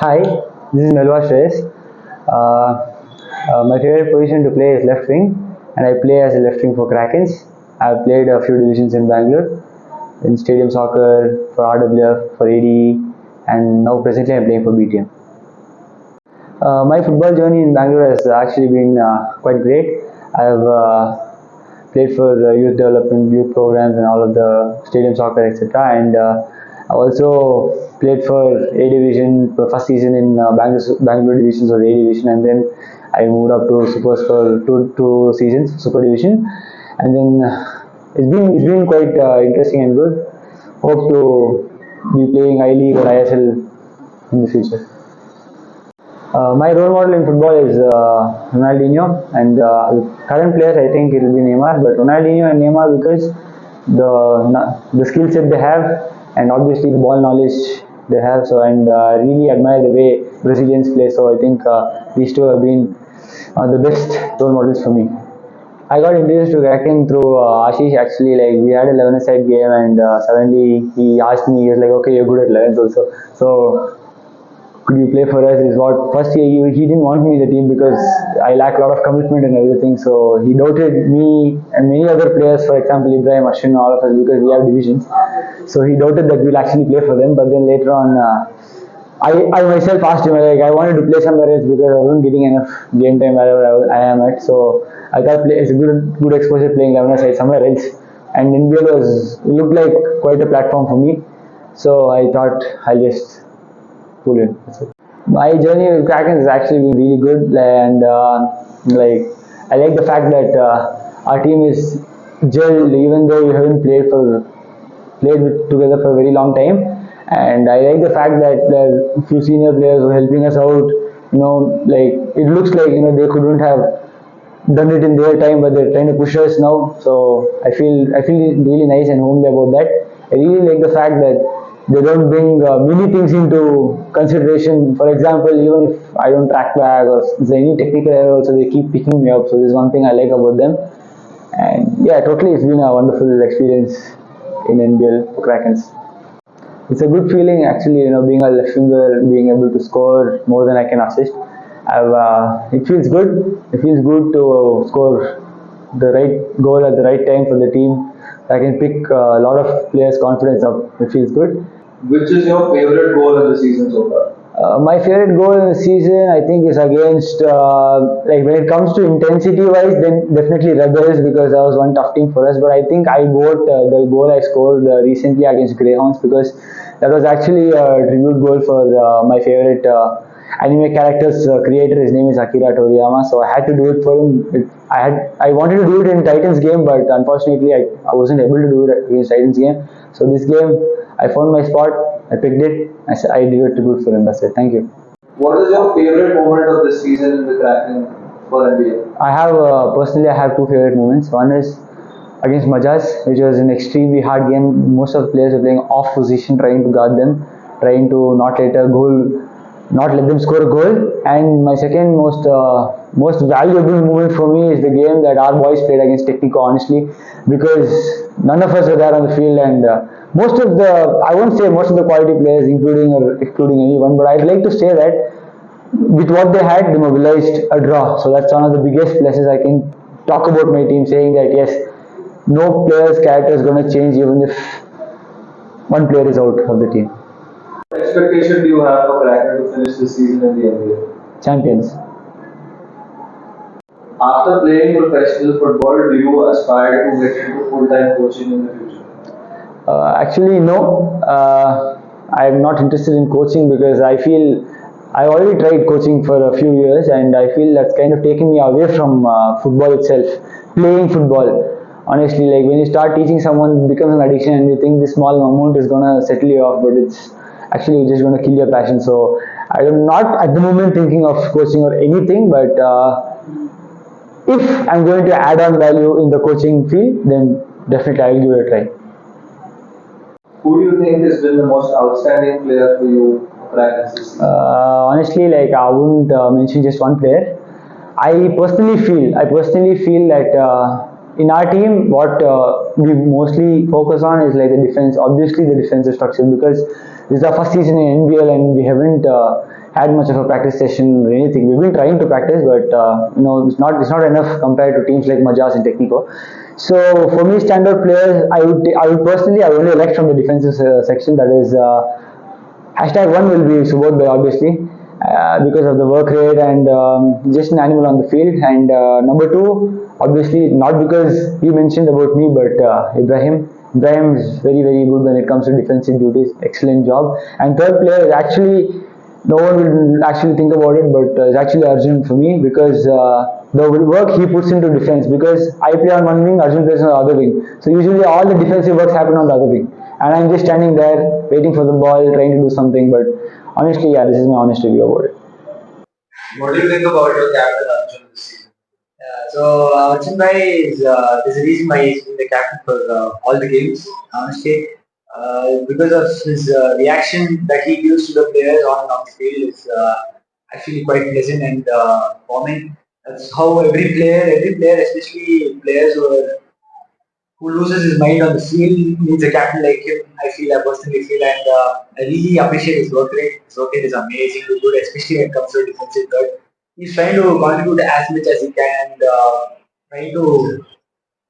Hi, this is Meluhaa Shreyas. My favorite position to play is left wing, and I play as a left wing for Krakens. I've played a few divisions in Bangalore, in stadium soccer, for RWF, for ADE, and now presently I'm playing for BTM. My football journey in Bangalore has actually been quite great. I've played for youth development, youth programs, and all of the stadium soccer, etc. And I also played for A division. The first season in Bangalore divisions was A division, and then I moved up to Super for two seasons, Super division, and then it's been quite interesting and good. Hope to be playing I League or ISL in the future. My role model in football is Ronaldinho, and current players I think it will be Neymar, but Ronaldinho and Neymar because the skill set they have, and obviously the ball knowledge they have. So and really admire the way Brazilians play. So I think these two have been the best role models for me. I got introduced to Kraken through Ashish actually. Like we had a 11-a-side game, and suddenly he asked me, he was like, "Okay, you're good at 11s also. So could you play for us?" Is what first he didn't want me in the team because I lack a lot of commitment and everything. So he doubted me and many other players, for example Ibrahim, Ashwin, all of us because we have divisions. So he doubted that we'll actually play for them. But then later on, I myself asked him like I wanted to play somewhere else because I wasn't getting enough game time wherever I am at. So I thought it's a good exposure playing 11 side somewhere else. And NBL looked like quite a platform for me. So I thought I'll just pull in. That's it. My journey with Kraken has actually been really good, and like I like the fact that our team is gelled, even though we haven't together for a very long time. And I like the fact that there are a few senior players who are helping us out. Like it looks like they couldn't have done it in their time, but they're trying to push us now. So I feel really nice and homely about that. I really like the fact that they don't bring many things into consideration. For example, even if I don't track back or if there's any technical error, also they keep picking me up. So this is one thing I like about them. And yeah, totally, it's been a wonderful experience in NBL for Krakens. It's a good feeling actually, being a left winger, being able to score more than I can assist. It feels good. It feels good to score the right goal at the right time for the team. I can pick a lot of players' confidence up. It feels good. Which is your favorite goal in the season so far? My favorite goal in the season, I think, is against like when it comes to intensity wise, then definitely Rebels because that was one tough team for us. But I think I vote the goal I scored recently against Greyhounds because that was actually a tribute goal for my favorite anime character's creator. His name is Akira Toriyama, so I had to do it for him. I wanted to do it in Titans game, but unfortunately I wasn't able to do it against Titans game. So this game I found my spot. I picked it. I did it to good for him. That's it. Thank you. What is your favorite moment of this season in the Kraken for NBA? I have personally I have two favorite moments. One is against Majas, which was an extremely hard game. Most of the players were playing off position, trying to guard them, trying to not let them score a goal. And my second most valuable moment for me is the game that our boys played against Technico. Honestly, because none of us were there on the field, and most of the I won't say most of the quality players, including or excluding anyone, but I'd like to say that with what they had, they mobilized a draw. So that's one of the biggest pluses I can talk about my team, saying that yes, no player's character is going to change even if one player is out of the team. What expectation do you have for Kraken to finish this season in the NBA? Champions. After playing professional football, do you aspire to get into full-time coaching in the future? Actually, no. I'm not interested in coaching because I feel I already tried coaching for a few years, and I feel that's kind of taken me away from football itself, playing football. Honestly, like when you start teaching someone, it becomes an addiction, and you think this small amount is gonna settle you off, but it's actually just gonna kill your passion. So I'm not at the moment thinking of coaching or anything, but if I'm going to add on value in the coaching field, then definitely I will give it a try. Who do you think has been the most outstanding player for you for Kraken this season? Honestly, like I wouldn't mention just one player. I personally feel that in our team, what we mostly focus on is like the defense. Obviously, the defensive structure because this is our first season in NBL and we haven't had much of a practice session or anything. We've been trying to practice, but it's not enough compared to teams like Majas and Technico. So for me, standout players, I would personally I would only elect from the defensive section. That is. Hashtag one will be Subodh Bhai, obviously, because of the work rate and just an animal on the field. And number two, obviously, not because you mentioned about me, but Ibrahim. Ibrahim is very, very good when it comes to defensive duties. Excellent job. And third player is actually, no one will actually think about it, but it's actually Arjun for me because the work he puts into defense. Because I play on one wing, Arjun plays on the other wing. So usually all the defensive works happen on the other wing, and I'm just standing there waiting for the ball, trying to do something. But honestly, yeah, this is my honest review about it. What do you think about your captain Arjun this season? Arjun Bhai is there's a reason why he's been the captain for all the games. Honestly, because of his reaction that he gives to the players on and off the field is actually quite pleasant and warming. That's how every player, especially players who loses his mind on the field, needs a captain like him. I personally feel, and I really appreciate his work rate. His work rate is amazing, good, especially when it comes to defensive third. He's trying to contribute as much as he can, and trying to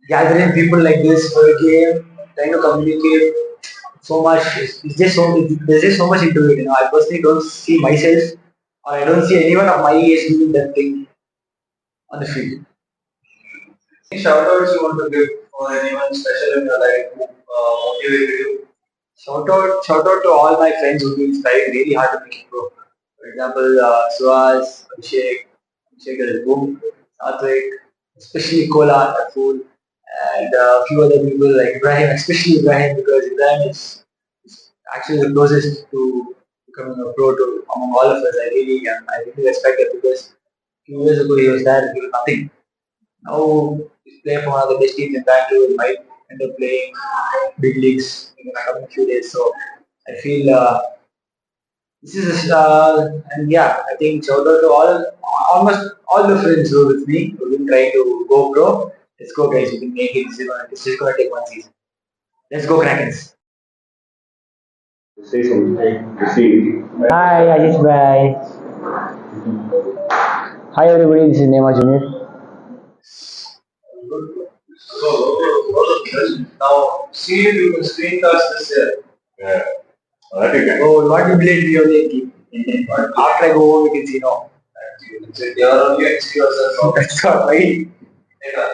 gather in people like this for a game, trying to communicate so much. There's just so much into it. I personally don't see myself, or I don't see anyone of my age doing that thing on the field. Any shout outs you want to give for anyone special in your life who motivated you? Shout out to all my friends who've been trying really hard to make it pro. For example, Suhas, Abhishek is boom, Satvik, especially Kola, that fool, and a few other people like Ibrahim, especially Ibrahim because Ibrahim is actually the closest to becoming a pro to among all of us. I really respect it because few years ago he was nothing. Now he's playing for one of the best teams in Bangalore. He might end up playing big leagues in the coming few days. So I feel this is and yeah, I think shout out to almost all the friends who are with me who've been trying to go pro. Let's go guys, we can make it. This is gonna take one season. Let's go Krakens. Say something to see. Hi, Ajit bhai. Hi everybody, this is Nema Junior. So, now, see if you can screencast this here. Yeah. That you can. Oh, what we played the only team. After I go home, we can see no. So, they are only excuse yourself. That's not right. Later.